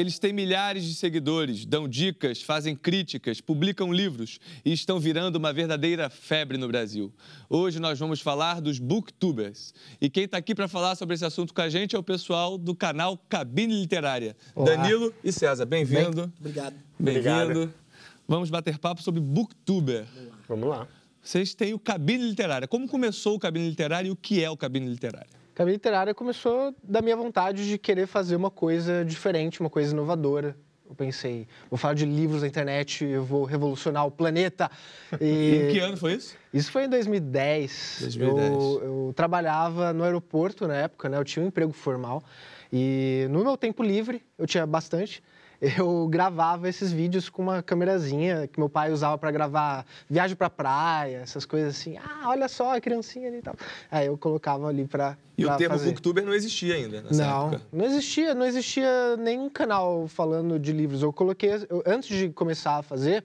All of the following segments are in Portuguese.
Eles têm milhares de seguidores, dão dicas, fazem críticas, publicam livros e estão virando uma verdadeira febre no Brasil. Hoje nós vamos falar dos booktubers. E quem está aqui para falar sobre esse assunto com a gente é o pessoal do canal Cabine Literária. Olá. Danilo e César, bem-vindo. Obrigado. Bem-vindo. Vamos bater papo sobre booktuber. Vamos lá. Vocês têm o Cabine Literária. Como começou o Cabine Literária e o que é o Cabine Literária? Cabine Literária começou da minha vontade de querer fazer uma coisa diferente, uma coisa inovadora. Eu pensei, vou falar de livros na internet, eu vou revolucionar o planeta. E em que ano foi isso? Isso foi em 2010. 2010. Eu trabalhava no aeroporto na época, né? Eu tinha um emprego formal. E no meu tempo livre, eu tinha bastante, eu gravava esses vídeos com uma câmerazinha que meu pai usava para gravar viagem para praia, essas coisas assim. Ah, olha só a criancinha ali e tal. Aí eu colocava ali para E o termo fazer. booktuber não existia ainda nessa época? Não existia nenhum canal falando de livros. Antes de começar a fazer,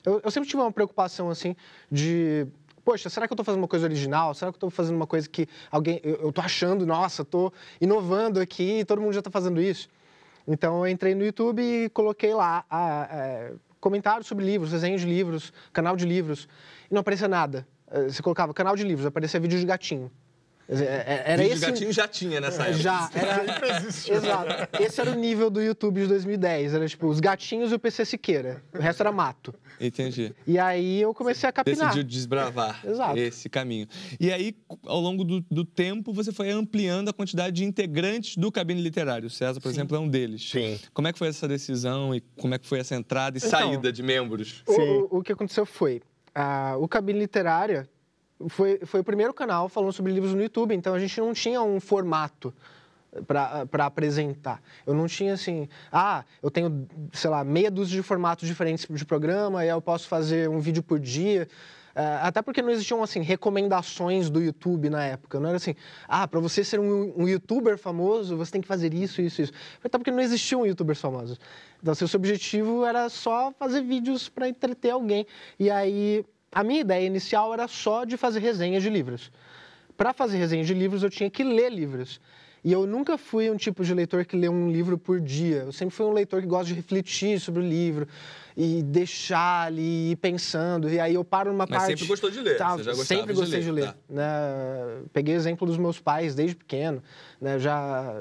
eu sempre tive uma preocupação assim de... Poxa, será que eu estou fazendo uma coisa original? Será que eu estou fazendo uma coisa que alguém... Eu estou achando, nossa, estou inovando aqui, todo mundo já está fazendo isso. Então, eu entrei no YouTube e coloquei lá comentários sobre livros, desenhos de livros, canal de livros, e não aparecia nada. Você colocava canal de livros, aparecia vídeo de gatinho. Era vídeo de gatinho já tinha nessa época. Já, exato. Esse era o nível do YouTube de 2010. Era tipo os gatinhos e o PC Siqueira. O resto era mato. Entendi. E aí eu comecei a capinar. Decidiu desbravar esse caminho. E aí, ao longo do tempo, você foi ampliando a quantidade de integrantes do Cabine Literário. O César, por exemplo, é um deles. Sim. Como é que foi essa decisão e como é que foi essa entrada e saída de membros? O que aconteceu foi, o Cabine Literária foi o primeiro canal falando sobre livros no YouTube, então a gente não tinha um formato para apresentar. Eu não tinha assim, eu tenho, sei lá, meia dúzia de formatos diferentes de programa, e aí eu posso fazer um vídeo por dia. Até porque não existiam, assim, recomendações do YouTube na época. Não era assim, para você ser um youtuber famoso, você tem que fazer isso. Até porque não existiam youtubers famosos. Então, assim, o seu objetivo era só fazer vídeos para entreter alguém. E aí, a minha ideia inicial era só de fazer resenhas de livros. Para fazer resenhas de livros, eu tinha que ler livros. E eu nunca fui um tipo de leitor que lê um livro por dia. Eu sempre fui um leitor que gosta de refletir sobre o livro e deixar ali, ir pensando. E aí eu paro numa parte... Mas sempre gostou de ler, você já gostava sempre gostei de ler. Tá. Né? Peguei exemplo dos meus pais desde pequeno. Né? Já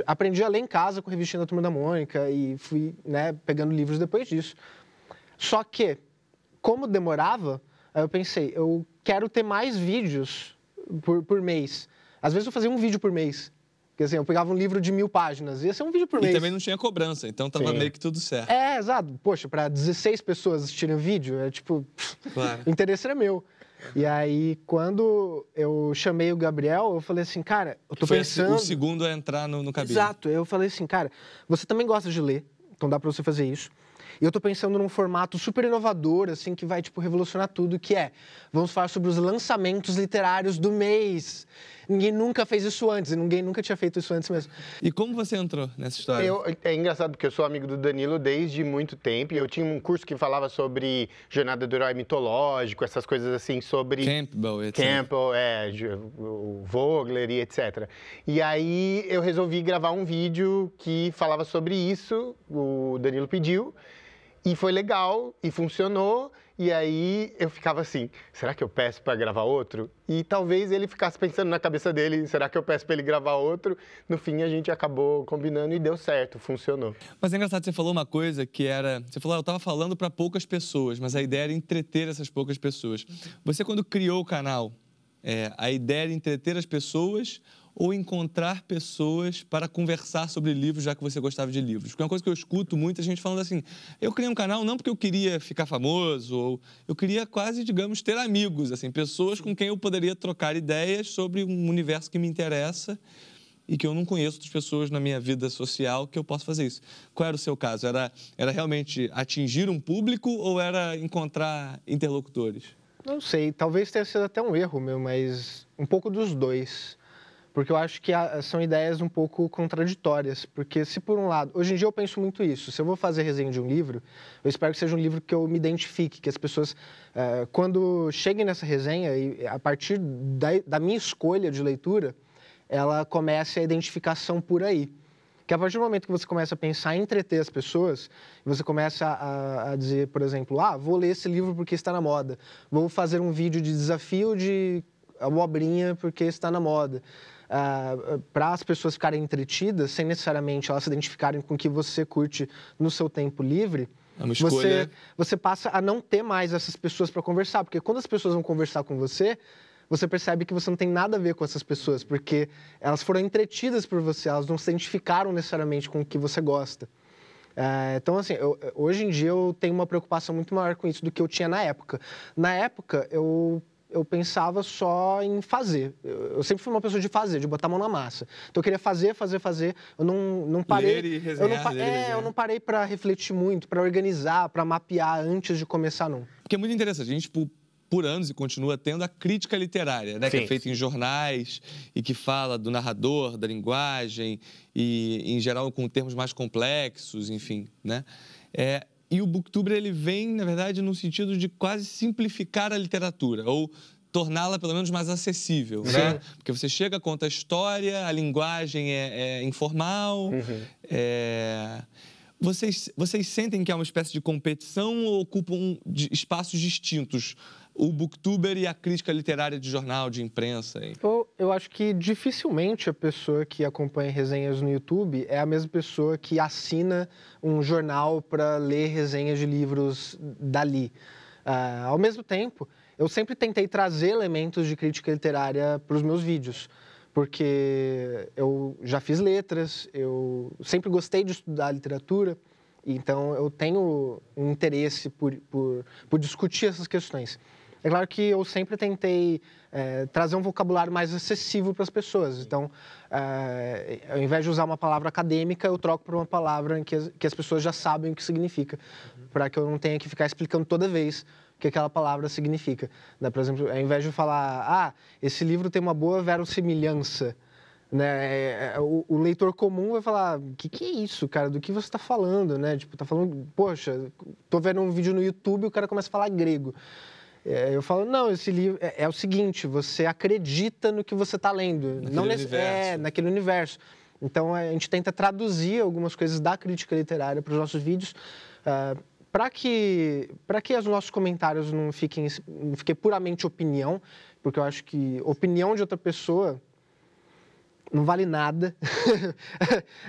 aprendi a ler em casa com a revistinha da Turma da Mônica e fui, né, pegando livros depois disso. Só que, como demorava, aí eu pensei, eu quero ter mais vídeos por mês. Às vezes eu fazia um vídeo por mês. Porque assim, eu pegava um livro de 1000 páginas, ia ser um vídeo por mês. E também não tinha cobrança, então tava meio que tudo certo. Exato. Poxa, para 16 pessoas assistirem o vídeo, tipo, claro. O interesse era meu. E aí, quando eu chamei o Gabriel, eu falei assim, cara, eu tô pensando... Foi o segundo a entrar no cabine. Exato. Eu falei assim, cara, você também gosta de ler, então dá para você fazer isso. E eu tô pensando num formato super inovador, assim, que vai, tipo, revolucionar tudo, que vamos falar sobre os lançamentos literários do mês. Ninguém nunca fez isso antes, e ninguém nunca tinha feito isso antes mesmo. E como você entrou nessa história? É engraçado, porque eu sou amigo do Danilo desde muito tempo, e eu tinha um curso que falava sobre jornada do herói mitológico, essas coisas assim, sobre... Campbell, etc. O Vogler e etc. E aí eu resolvi gravar um vídeo que falava sobre isso, o Danilo pediu, e foi legal, e funcionou, e aí eu ficava assim, será que eu peço para gravar outro? E talvez ele ficasse pensando na cabeça dele, será que eu peço para ele gravar outro? No fim, a gente acabou combinando e deu certo, funcionou. Mas é engraçado, você falou uma coisa que era... Você falou, eu estava falando para poucas pessoas, mas a ideia era entreter essas poucas pessoas. Você, quando criou o canal, a ideia era entreter as pessoas ou encontrar pessoas para conversar sobre livros, já que você gostava de livros? Porque é uma coisa que eu escuto muita gente falando assim, eu criei um canal não porque eu queria ficar famoso, ou eu queria quase, digamos, ter amigos, assim, pessoas com quem eu poderia trocar ideias sobre um universo que me interessa e que eu não conheço outras pessoas na minha vida social que eu possa fazer isso. Qual era o seu caso? Era realmente atingir um público ou era encontrar interlocutores? Não sei, talvez tenha sido até um erro meu, mas um pouco dos dois. Porque eu acho que são ideias um pouco contraditórias. Porque se por um lado... Hoje em dia eu penso muito isso. Se eu vou fazer resenha de um livro, eu espero que seja um livro que eu me identifique. Que as pessoas, quando cheguem nessa resenha, e a partir da minha escolha de leitura, ela comece a identificação por aí. Porque a partir do momento que você começa a pensar em entreter as pessoas, você começa a dizer, por exemplo, vou ler esse livro porque está na moda, vou fazer um vídeo de desafio de abobrinha porque está na moda. Para as pessoas ficarem entretidas, sem necessariamente elas se identificarem com o que você curte no seu tempo livre, é uma escolha. Você passa a não ter mais essas pessoas para conversar. Porque quando as pessoas vão conversar com você, você percebe que você não tem nada a ver com essas pessoas, porque elas foram entretidas por você, elas não se identificaram necessariamente com o que você gosta. Então, assim, hoje em dia eu tenho uma preocupação muito maior com isso do que eu tinha na época. Na época, eu pensava só em fazer. Eu sempre fui uma pessoa de fazer, de botar a mão na massa. Então, eu queria fazer. Eu não parei... Ler e resenhar, eu não parei para refletir muito, para organizar, para mapear antes de começar, não. Porque é muito interessante. A gente, por anos, e continua tendo a crítica literária, né? Que é feita em jornais e que fala do narrador, da linguagem e, em geral, com termos mais complexos, enfim, né? E o Booktuber, ele vem, na verdade, no sentido de quase simplificar a literatura, ou torná-la, pelo menos, mais acessível, né? Porque você chega, conta a história, a linguagem é informal. Vocês sentem que é uma espécie de competição ou ocupam espaços distintos? O Booktuber e a crítica literária de jornal, de imprensa? Eu acho que dificilmente a pessoa que acompanha resenhas no YouTube é a mesma pessoa que assina um jornal para ler resenhas de livros dali. Ao mesmo tempo, eu sempre tentei trazer elementos de crítica literária para os meus vídeos, porque eu já fiz letras, eu sempre gostei de estudar literatura, então eu tenho um interesse por discutir essas questões. É claro que eu sempre tentei trazer um vocabulário mais acessível para as pessoas. Então, ao invés de usar uma palavra acadêmica, eu troco por uma palavra em que as pessoas já sabem o que significa, para que eu não tenha que ficar explicando toda vez o que aquela palavra significa. Né? Por exemplo, ao invés de falar, esse livro tem uma boa verossimilhança, né? O leitor comum vai falar, o que é isso, cara? Do que você está falando, né? Tipo, tá falando, poxa, tô vendo um vídeo no YouTube e o cara começa a falar grego. Eu falo, não, esse livro é o seguinte, você acredita no que você está lendo, naquele universo. Então, a gente tenta traduzir algumas coisas da crítica literária para os nossos vídeos, para que os nossos comentários não fiquem puramente opinião, porque eu acho que opinião de outra pessoa não vale nada.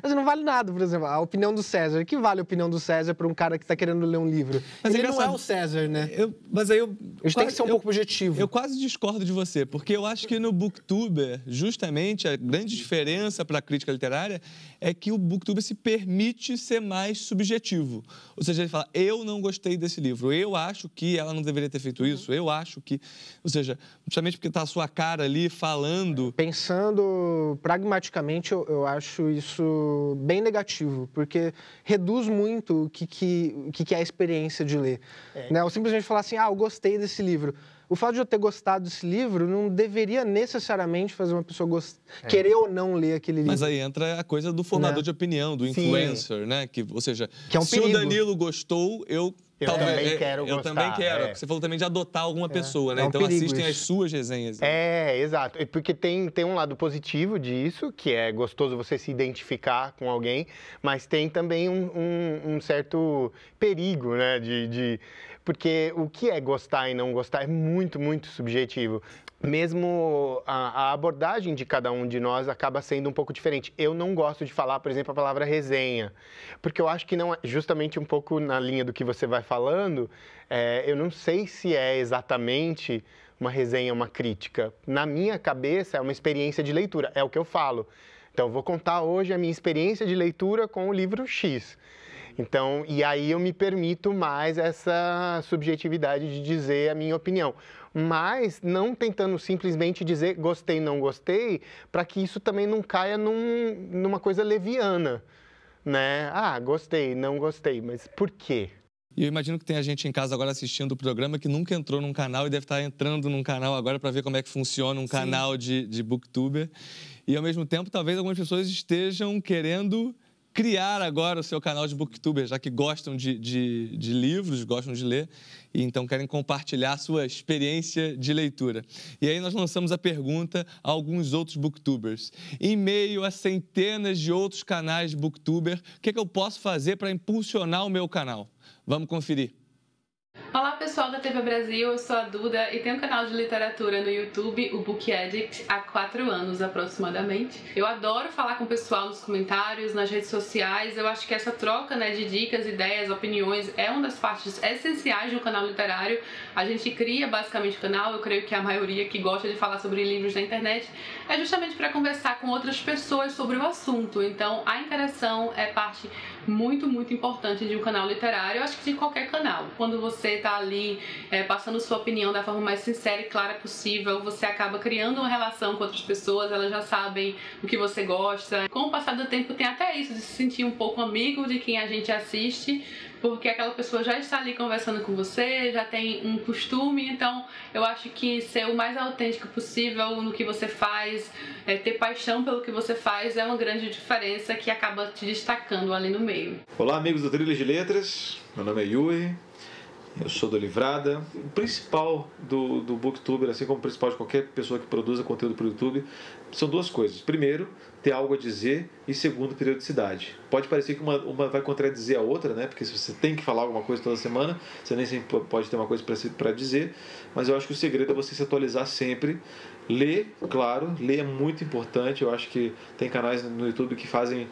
Mas não vale nada, por exemplo, a opinião do César. O que vale a opinião do César para um cara que está querendo ler um livro? Mas ele não é o César, né? Mas aí eu a gente tem que ser um pouco objetivo. Eu quase discordo de você, porque eu acho que no Booktuber, justamente, a grande diferença para a crítica literária é que o Booktuber se permite ser mais subjetivo. Ou seja, ele fala, eu não gostei desse livro, eu acho que ela não deveria ter feito isso, eu acho que... Ou seja, justamente porque está a sua cara ali falando... Pensando pragmaticamente, eu acho isso bem negativo, porque reduz muito o que é a experiência de ler. Né? Ou simplesmente falar assim, eu gostei desse livro. O fato de eu ter gostado desse livro não deveria necessariamente fazer uma pessoa querer ou não ler aquele livro. Mas aí entra a coisa do formador de opinião, do influencer, né? Ou seja, que é um se perigo. O Danilo gostou, eu também quero gostar. Eu também quero. Você falou também de adotar alguma pessoa, né? É um então assistem isso. as suas resenhas. Exato. Porque tem um lado positivo disso, que é gostoso você se identificar com alguém, mas tem também um certo perigo, né? Porque o que é gostar e não gostar é muito, muito subjetivo. Mesmo a abordagem de cada um de nós acaba sendo um pouco diferente. Eu não gosto de falar, por exemplo, a palavra resenha, porque eu acho que não é justamente um pouco na linha do que você vai falando, eu não sei se é exatamente uma resenha, uma crítica. Na minha cabeça, é uma experiência de leitura, é o que eu falo. Então, eu vou contar hoje a minha experiência de leitura com o livro X. Então, e aí eu me permito mais essa subjetividade de dizer a minha opinião. Mas não tentando simplesmente dizer gostei, não gostei, para que isso também não caia numa coisa leviana, né? Gostei, não gostei, mas por quê? E eu imagino que tem a gente em casa agora assistindo o programa que nunca entrou num canal e deve estar entrando num canal agora para ver como é que funciona um canal de Booktuber. E, ao mesmo tempo, talvez algumas pessoas estejam querendo criar agora o seu canal de booktuber, já que gostam de livros, gostam de ler, e então querem compartilhar a sua experiência de leitura. E aí nós lançamos a pergunta a alguns outros booktubers. Em meio a centenas de outros canais de booktuber, o que eu posso fazer para impulsionar o meu canal? Vamos conferir. Olá pessoal da TV Brasil, eu sou a Duda e tenho um canal de literatura no YouTube, o Book Addict, há 4 anos aproximadamente. Eu adoro falar com o pessoal nos comentários, nas redes sociais. Eu acho que essa troca, né, de dicas, ideias, opiniões é uma das partes essenciais de um canal literário. A gente cria basicamente o canal, eu creio que a maioria que gosta de falar sobre livros na internet é justamente para conversar com outras pessoas sobre o assunto. Então a interação é parte muito importante de um canal literário, eu acho que de qualquer canal. Quando você está ali passando sua opinião da forma mais sincera e clara possível, você acaba criando uma relação com outras pessoas, elas já sabem o que você gosta. Com o passar do tempo tem até isso de se sentir um pouco amigo de quem a gente assiste, porque aquela pessoa já está ali conversando com você, já tem um costume. Então eu acho que ser o mais autêntico possível no que você faz, ter paixão pelo que você faz é uma grande diferença que acaba te destacando ali no meio. Olá amigos do Trilhas de Letras, meu nome é Yuri, eu sou do Livrada. O principal do booktuber, assim como o principal de qualquer pessoa que produza conteúdo para o YouTube, são duas coisas. Primeiro, ter algo a dizer, e segundo, periodicidade. Pode parecer que uma vai contradizer a outra, né? Porque se você tem que falar alguma coisa toda semana, você nem sempre pode ter uma coisa para dizer, mas eu acho que o segredo é você se atualizar sempre. Ler, claro, ler é muito importante. Eu acho que tem canais no YouTube que fazem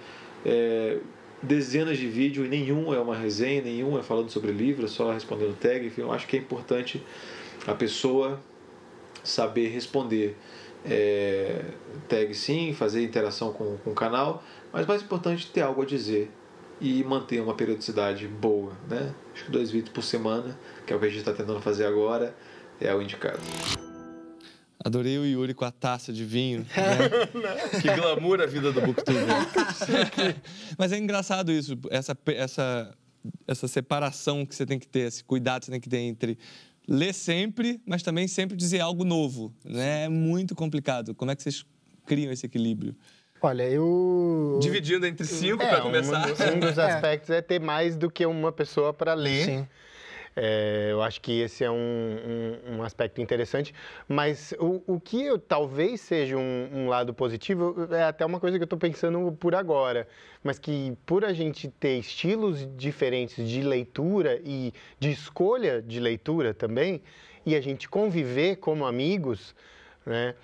dezenas de vídeos e nenhum é uma resenha, nenhum é falando sobre livro, é só respondendo tag. Enfim, eu acho que é importante a pessoa saber responder tag sim, fazer interação com o canal, mas mais importante ter algo a dizer e manter uma periodicidade boa, né? Acho que 2 vídeos por semana, que é o que a gente está tentando fazer agora, é o indicado. Adorei o Yuri com a taça de vinho. Né? Que glamour a vida do booktuber. Mas é engraçado isso, essa separação que você tem que ter, esse cuidado que você tem que ter entre ler sempre, mas também sempre dizer algo novo. Né? É muito complicado. Como é que vocês criam esse equilíbrio? Olha, eu... Dividindo entre 5 para começar. Um dos aspectos é ter mais do que uma pessoa para ler. Sim. Eu acho que esse é um aspecto interessante, mas o que talvez seja um lado positivo é até uma coisa que eu estou pensando por agora, mas que por a gente ter estilos diferentes de leitura e de escolha de leitura também, e a gente conviver como amigos, né?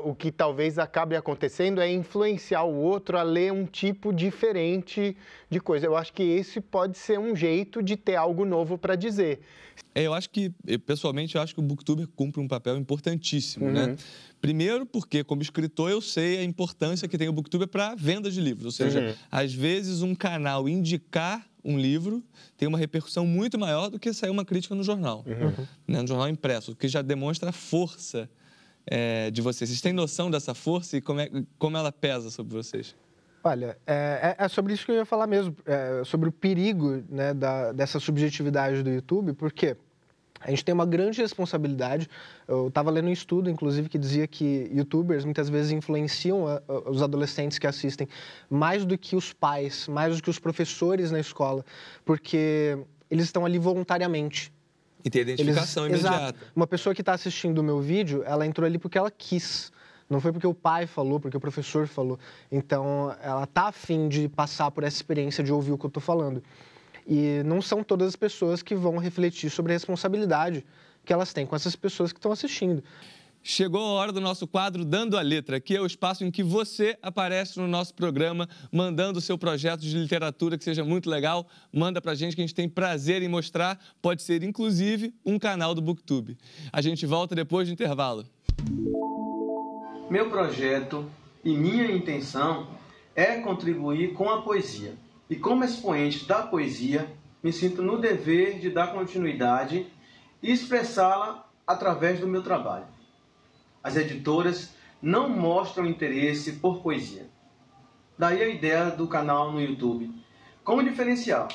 O que talvez acabe acontecendo é influenciar o outro a ler um tipo diferente de coisa. Eu acho que esse pode ser um jeito de ter algo novo para dizer. Eu acho que, pessoalmente, eu acho que o booktuber cumpre um papel importantíssimo, né? Primeiro porque, como escritor, eu sei a importância que tem o booktuber para venda de livros. Ou seja, às vezes um canal indicar um livro tem uma repercussão muito maior do que sair uma crítica no jornal, né? No jornal impresso, o que já demonstra a força de vocês. Vocês têm noção dessa força e como ela pesa sobre vocês? Olha, é sobre isso que eu ia falar mesmo, sobre o perigo, né, dessa subjetividade do YouTube, porque a gente tem uma grande responsabilidade. Eu estava lendo um estudo, inclusive, que dizia que youtubers muitas vezes influenciam os adolescentes que assistem mais do que os pais, mais do que os professores na escola, porque eles estão ali voluntariamente. E tem identificação imediata. Exato. Uma pessoa que está assistindo o meu vídeo, ela entrou ali porque ela quis. Não foi porque o pai falou, porque o professor falou. Então, ela está afim de passar por essa experiência de ouvir o que eu estou falando. E não são todas as pessoas que vão refletir sobre a responsabilidade que elas têm com essas pessoas que estão assistindo. Chegou a hora do nosso quadro Dando a Letra. Aqui é o espaço em que você aparece no nosso programa, mandando o seu projeto de literatura que seja muito legal. Manda pra gente que a gente tem prazer em mostrar. Pode ser, inclusive, um canal do BookTube. A gente volta depois do intervalo. Meu projeto e minha intenção é contribuir com a poesia. E como expoente da poesia, me sinto no dever de dar continuidade e expressá-la através do meu trabalho. As editoras não mostram interesse por poesia. Daí a ideia do canal no YouTube, como diferencial,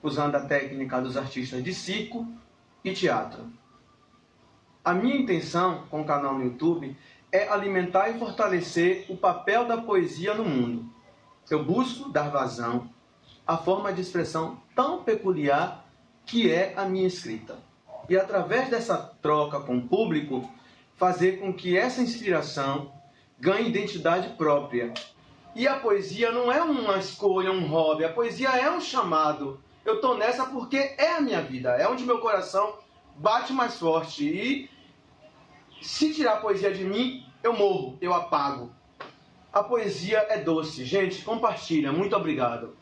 usando a técnica dos artistas de circo e teatro. A minha intenção com o canal no YouTube é alimentar e fortalecer o papel da poesia no mundo, eu busco dar vazão à forma de expressão tão peculiar que é a minha escrita. E através dessa troca com o público, fazer com que essa inspiração ganhe identidade própria. E a poesia não é uma escolha, um hobby, a poesia é um chamado. Eu estou nessa porque é a minha vida, é onde meu coração bate mais forte. E se tirar a poesia de mim, eu morro, eu apago. A poesia é doce. Gente, compartilha. Muito obrigado.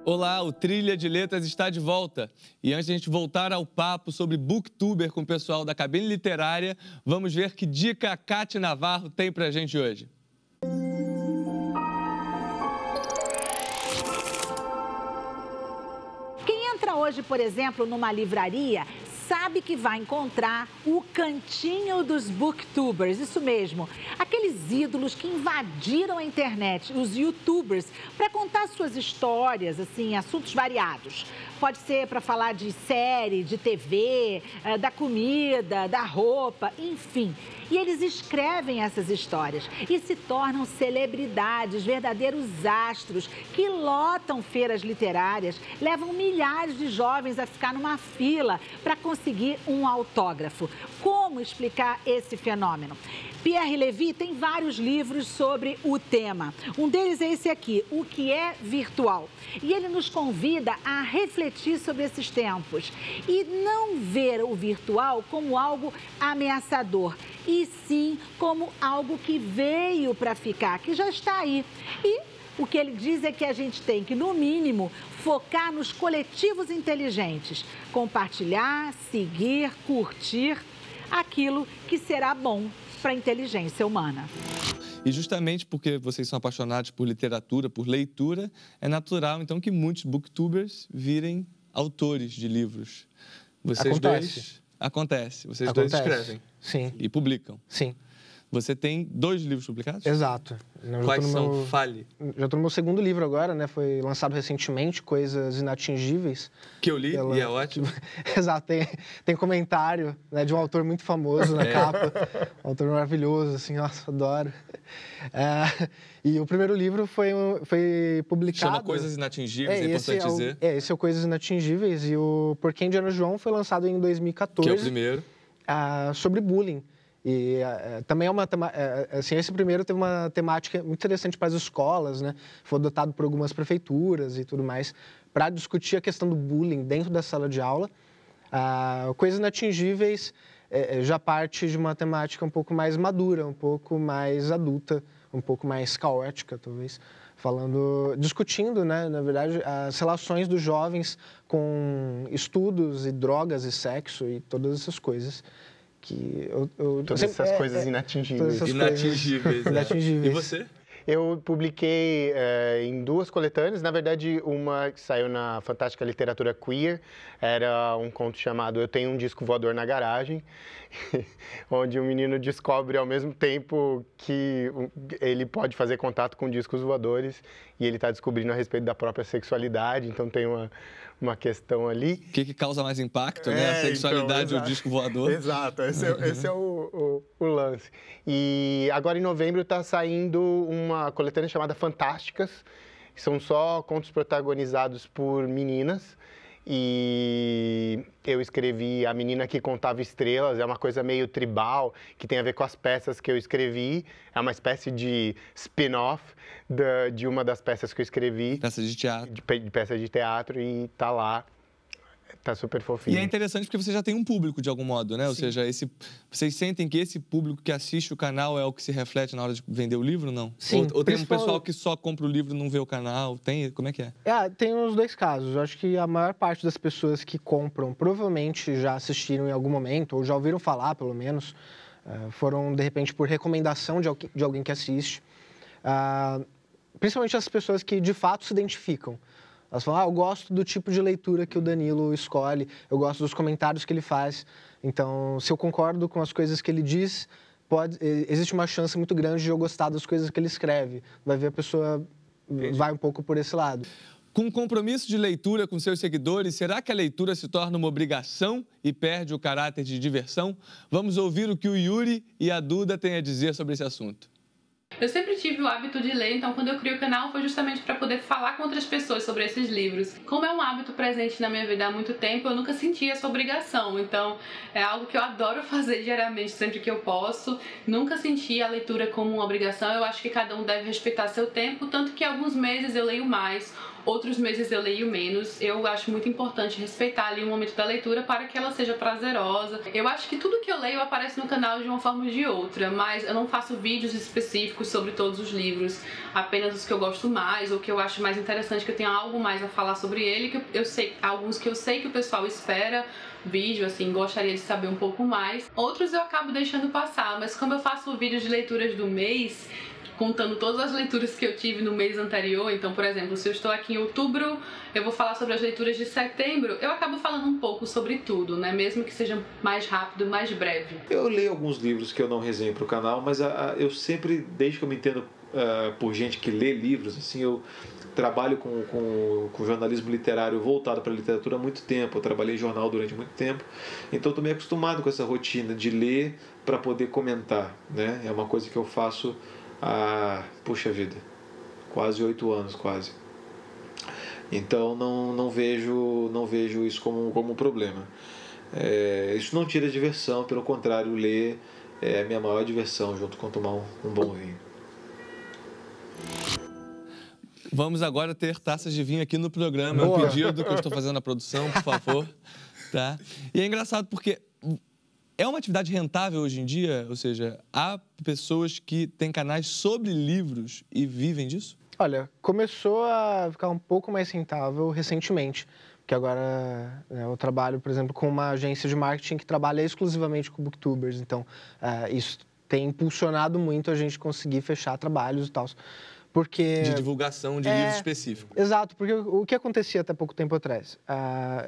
Olá, o Trilha de Letras está de volta. E antes de a gente voltar ao papo sobre booktuber com o pessoal da Cabine Literária, vamos ver que dica a Cate Navarro tem pra gente hoje. Quem entra hoje, por exemplo, numa livraria, sabe que vai encontrar o cantinho dos booktubers, isso mesmo, aqueles ídolos que invadiram a internet, os youtubers, para contar suas histórias, assim, assuntos variados. Pode ser para falar de série, de TV, da comida, da roupa, enfim. E eles escrevem essas histórias e se tornam celebridades, verdadeiros astros que lotam feiras literárias, levam milhares de jovens a ficar numa fila para conseguir um autógrafo. Como explicar esse fenômeno? Pierre Levy tem vários livros sobre o tema. Um deles é esse aqui, O que é Virtual? E ele nos convida a refletir sobre esses tempos e não ver o virtual como algo ameaçador, e sim como algo que veio para ficar, que já está aí. E o que ele diz é que a gente tem que, no mínimo, focar nos coletivos inteligentes, compartilhar, seguir, curtir aquilo que será bom para a inteligência humana. E justamente porque vocês são apaixonados por literatura, por leitura, é natural, então, que muitos booktubers virem autores de livros. Vocês dois... Acontece. Vocês dois escrevem. Sim. E publicam. Sim. Você tem 2 livros publicados? Exato. Quais são? Fale. Já estou no meu segundo livro agora, né? Foi lançado recentemente, Coisas Inatingíveis. Que eu li e é ótimo. Exato. Tem comentário, né, de um autor muito famoso na capa. Um autor maravilhoso, assim, nossa, adoro. E o primeiro livro foi publicado... Chama Coisas Inatingíveis, é importante dizer. Esse é o Coisas Inatingíveis. E o Porquê Indiana João foi lançado em 2014. Que é o primeiro. Sobre bullying. E também assim, esse primeiro teve uma temática muito interessante para as escolas, né? Foi adotado por algumas prefeituras e tudo mais, para discutir a questão do bullying dentro da sala de aula. Coisas Inatingíveis já parte de uma temática um pouco mais madura, um pouco mais adulta, um pouco mais caótica, talvez. Discutindo, né, na verdade, as relações dos jovens com estudos e drogas e sexo e todas essas coisas. Todas essas coisas inatingíveis. Inatingíveis. E você? Eu publiquei em 2 coletâneas, na verdade uma que saiu na Fantástica Literatura Queer, era um conto chamado Eu Tenho um Disco Voador na Garagem, onde o menino descobre ao mesmo tempo que ele pode fazer contato com discos voadores e ele está descobrindo a respeito da própria sexualidade, então tem uma questão ali. O que causa mais impacto, né? A sexualidade ou o disco voador? Exato, esse é o lance. E agora em novembro está saindo uma coletânea chamada Fantásticas, que são só contos protagonizados por meninas. E eu escrevi A Menina que Contava Estrelas, é uma coisa meio tribal, que tem a ver com as peças que eu escrevi. É uma espécie de spin-off de uma das peças que eu escrevi. Peça de teatro. De peça de teatro, e tá lá. Tá super fofinho. E é interessante porque você já tem um público, de algum modo, né? Sim. Ou seja, vocês sentem que esse público que assiste o canal é o que se reflete na hora de vender o livro, não? Sim. Ou tem um pessoal que só compra o livro e não vê o canal? Como é que é? Tem os 2 casos. Eu acho que a maior parte das pessoas que compram provavelmente já assistiram em algum momento, ou já ouviram falar, pelo menos. Foram, de repente, por recomendação de alguém que assiste. Principalmente as pessoas que, de fato, se identificam. Elas falam, eu gosto do tipo de leitura que o Danilo escolhe, eu gosto dos comentários que ele faz. Então, se eu concordo com as coisas que ele diz, existe uma chance muito grande de eu gostar das coisas que ele escreve. Vai ver, a pessoa vai um pouco por esse lado. Com o compromisso de leitura com seus seguidores, será que a leitura se torna uma obrigação e perde o caráter de diversão? Vamos ouvir o que o Yuri e a Duda têm a dizer sobre esse assunto. Eu sempre tive o hábito de ler, então quando eu criei o canal foi justamente para poder falar com outras pessoas sobre esses livros. Como é um hábito presente na minha vida há muito tempo, eu nunca senti essa obrigação. Então é algo que eu adoro fazer diariamente, sempre que eu posso. Nunca senti a leitura como uma obrigação. Eu acho que cada um deve respeitar seu tempo, tanto que alguns meses eu leio mais, outros meses eu leio menos. Eu acho muito importante respeitar ali o momento da leitura para que ela seja prazerosa. Eu acho que tudo que eu leio aparece no canal de uma forma ou de outra, mas eu não faço vídeos específicos sobre todos os livros, apenas os que eu gosto mais ou que eu acho mais interessante, que eu tenho algo mais a falar sobre ele, que eu sei, alguns que eu sei que o pessoal espera vídeo, assim, gostaria de saber um pouco mais. Outros eu acabo deixando passar, mas como eu faço vídeos de leituras do mês, contando todas as leituras que eu tive no mês anterior, então, por exemplo, se eu estou aqui em outubro, eu vou falar sobre as leituras de setembro, eu acabo falando um pouco sobre tudo, né? Mesmo que seja mais rápido, mais breve. Eu leio alguns livros que eu não resenho para o canal, mas eu sempre, desde que eu me entendo por gente que lê livros, assim, eu trabalho com jornalismo literário voltado para a literatura há muito tempo, eu trabalhei em jornal durante muito tempo, então estou meio acostumado com essa rotina de ler para poder comentar, né? É uma coisa que eu faço puxa vida, quase 8 anos, quase. Então não vejo isso como um problema. Isso não tira a diversão, pelo contrário, ler é a minha maior diversão, junto com tomar um bom vinho. Vamos agora ter taças de vinho aqui no programa. É um pedido que eu estou fazendo na produção, por favor. Tá? E é engraçado porque é uma atividade rentável hoje em dia? Ou seja, há pessoas que têm canais sobre livros e vivem disso? Olha, começou a ficar um pouco mais rentável recentemente. Porque agora eu trabalho, por exemplo, com uma agência de marketing que trabalha exclusivamente com booktubers. Então, isso tem impulsionado muito a gente conseguir fechar trabalhos e tal. Porque... De divulgação de livros específicos. Exato, porque o que acontecia até pouco tempo atrás?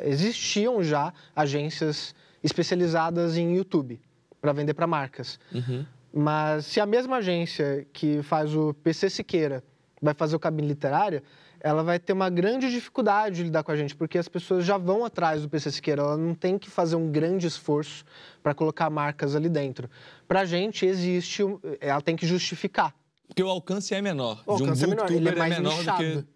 Existiam já agências especializadas em YouTube para vender para marcas. Uhum. Mas se a mesma agência que faz o PC Siqueira vai fazer o Cabine Literária, ela vai ter uma grande dificuldade de lidar com a gente, porque as pessoas já vão atrás do PC Siqueira, ela não tem que fazer um grande esforço para colocar marcas ali dentro. Para a gente existe, ela tem que justificar. Porque o alcance é menor. O alcance é menor, ele é mais menor nichado. do que...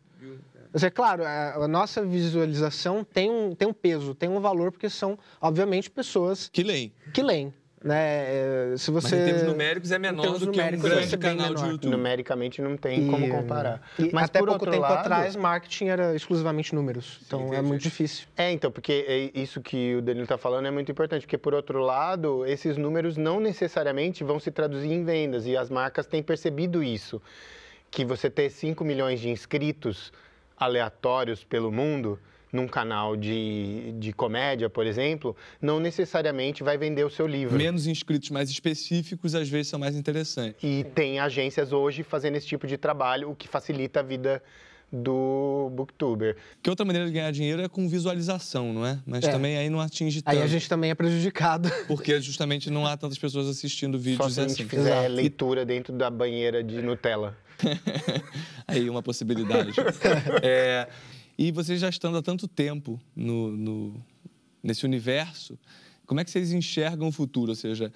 Mas é claro, a nossa visualização tem um peso, tem um valor, porque são, obviamente, pessoas... Que leem. Né? Se você... Mas em termos numéricos é menor do que um grande canal de YouTube. Numericamente não tem como comparar. Mas até pouco tempo atrás, marketing era exclusivamente números. Então é muito difícil. Então, porque isso que o Danilo está falando é muito importante. Porque, por outro lado, esses números não necessariamente vão se traduzir em vendas. E as marcas têm percebido isso. Que você ter 5 milhões de inscritos aleatórios pelo mundo, num canal de comédia, por exemplo, não necessariamente vai vender o seu livro. Menos inscritos mais específicos, às vezes, são mais interessantes. E tem agências hoje fazendo esse tipo de trabalho, o que facilita a vida do booktuber. Que outra maneira de ganhar dinheiro é com visualização, não é? Mas também aí não atinge tanto. Aí a gente também é prejudicado. Porque justamente não há tantas pessoas assistindo vídeos assim. Só se a gente fizer leitura dentro da banheira de Nutella. Aí uma possibilidade. E vocês já estando há tanto tempo nesse universo, como é que vocês enxergam o futuro? Ou seja,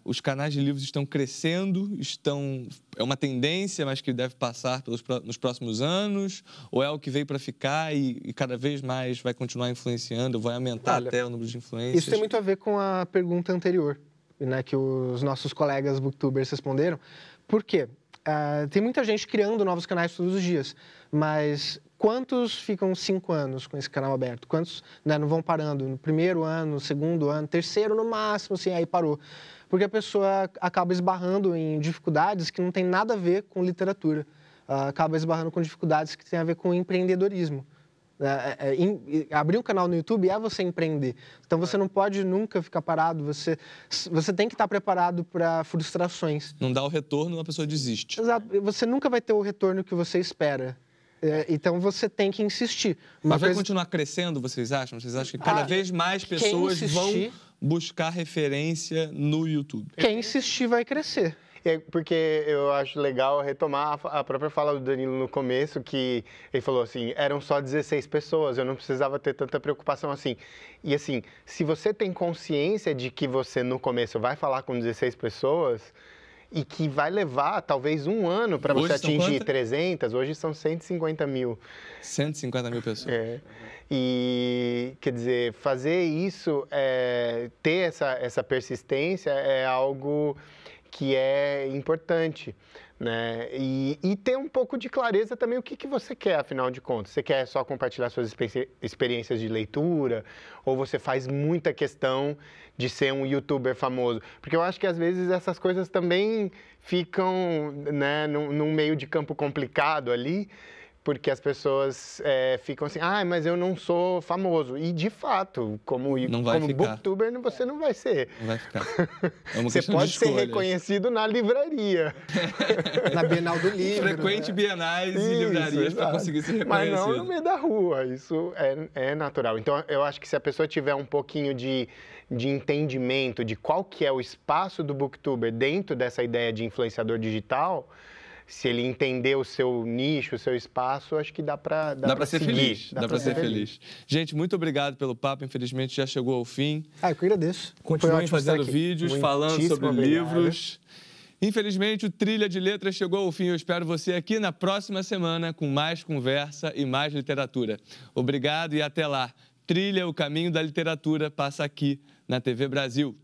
os canais de livros estão crescendo, é uma tendência, mas que deve passar nos próximos anos? Ou é algo que veio para ficar e cada vez mais vai continuar influenciando, vai aumentar até o número de influências? Isso tem muito a ver com a pergunta anterior, né, que os nossos colegas booktubers responderam. Por quê? Tem muita gente criando novos canais todos os dias, mas quantos ficam 5 anos com esse canal aberto? Quantos não vão parando no primeiro ano, no segundo ano, terceiro no máximo, assim, aí parou? Porque a pessoa acaba esbarrando em dificuldades que não tem nada a ver com literatura, acaba esbarrando com dificuldades que têm a ver com empreendedorismo. Abrir um canal no YouTube é você empreender. Então, você não pode nunca ficar parado. Você tem que estar preparado para frustrações. Não dá o retorno, a pessoa desiste. Exato. Você nunca vai ter o retorno que você espera. Então, você tem que insistir. Mas vai continuar crescendo, vocês acham? Vocês acham que cada vez mais pessoas vão buscar referência no YouTube? Quem insistir vai crescer. Porque eu acho legal retomar a própria fala do Danilo no começo, que ele falou assim, eram só 16 pessoas, eu não precisava ter tanta preocupação assim. E assim, se você tem consciência de que você no começo vai falar com 16 pessoas e que vai levar talvez um ano para você atingir 300, hoje são 150 mil. 150 mil pessoas. E, quer dizer, fazer isso, ter essa persistência é algo que é importante, né? E ter um pouco de clareza também o que você quer, afinal de contas. Você quer só compartilhar suas experiências de leitura? Ou você faz muita questão de ser um youtuber famoso? Porque eu acho que, às vezes, essas coisas também ficam, né, num meio de campo complicado ali, porque as pessoas ficam assim, mas eu não sou famoso. E, de fato, como booktuber, você não vai ser. Não vai ficar. Você pode ser reconhecido na livraria. Na Bienal do Livro. Frequente bienais e livrarias para conseguir ser reconhecido. Mas não no meio da rua, isso é natural. Então, eu acho que se a pessoa tiver um pouquinho de entendimento de qual que é o espaço do booktuber dentro dessa ideia de influenciador digital, se ele entender o seu nicho, o seu espaço, acho que dá para ser feliz. Dá para ser feliz. Gente, muito obrigado pelo papo. Infelizmente, já chegou ao fim. Eu que agradeço. Continuem fazendo vídeos, falando sobre livros. Infelizmente, o Trilha de Letras chegou ao fim. Eu espero você aqui na próxima semana com mais conversa e mais literatura. Obrigado e até lá. Trilha, o caminho da literatura, passa aqui na TV Brasil.